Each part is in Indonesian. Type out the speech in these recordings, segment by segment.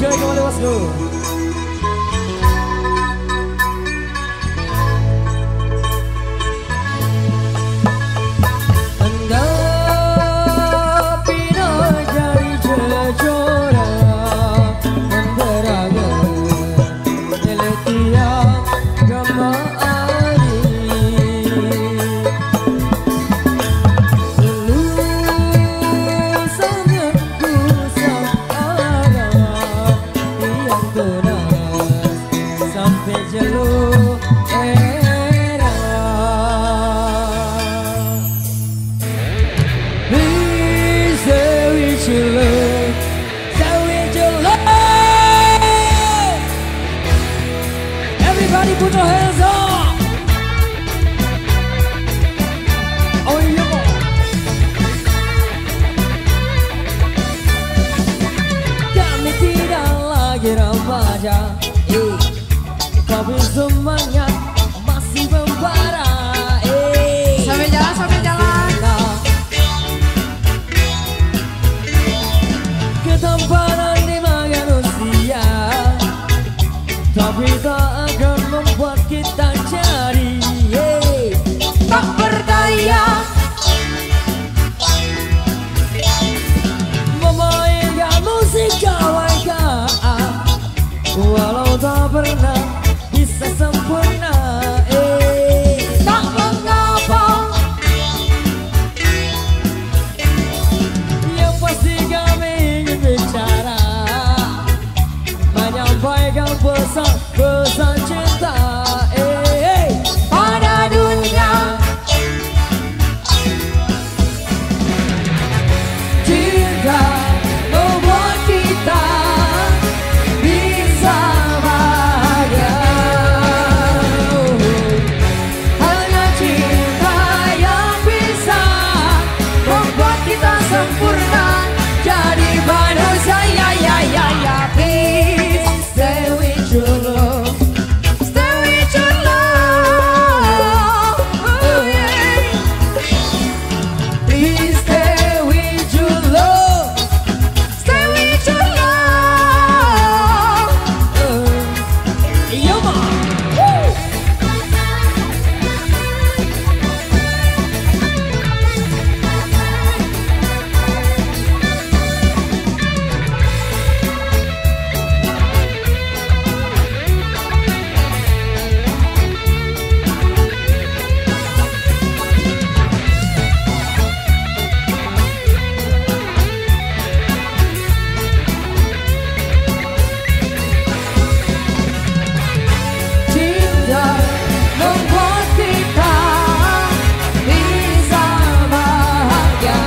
Enjoy kembali bosku. Everybody put your hands up. Oh iya boy. Kami tidak lagi remaja, tapi semangat masih membara. Sampai jalan, sampai jalan. Ketampanan di manusia, tapi tak akan membuat kita jadi tak berdaya. Memainkan musik kawan-kawan, walau tak pernah bisa sempurna. Tak mengapa, yang pasti kami ingin bicara, menyampaikan pesan cinta pada dunia. Cinta membuat kita bisa bahagia. Hanya cinta yang bisa membuat kita sempurna jadi manusia. Ya ya ya ya. Please stay with your love. Stay with your love. Oh yeah. Please stay with your love. Stay with your love. Yo ma. Cinta membuat kita bisa bahagia.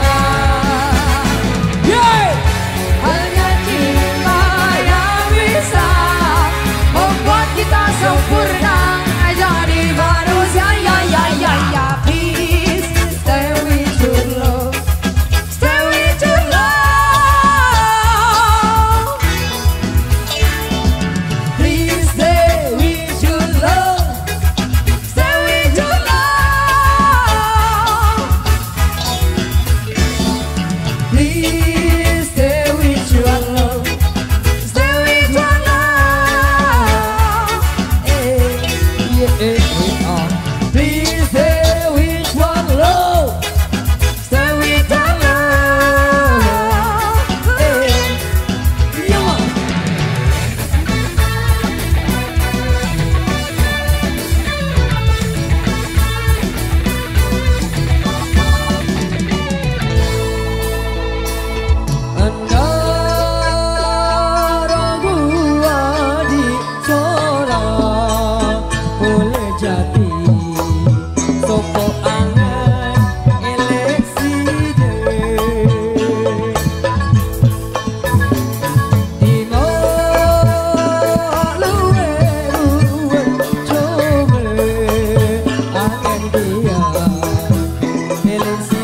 Hanya cinta yang bisa membuat kita sempurna jadi manusia. Ya ya ya ya. Please stay with your love. Stay with your love. Please stay with your love. Stay with your love. Please stay with your love. Stay with your love. Please stay with one love. Stay with your love. Yo ma. Antara gua di sorak boleh jadi soko angan eleksi di luwe coba akan dia eleksi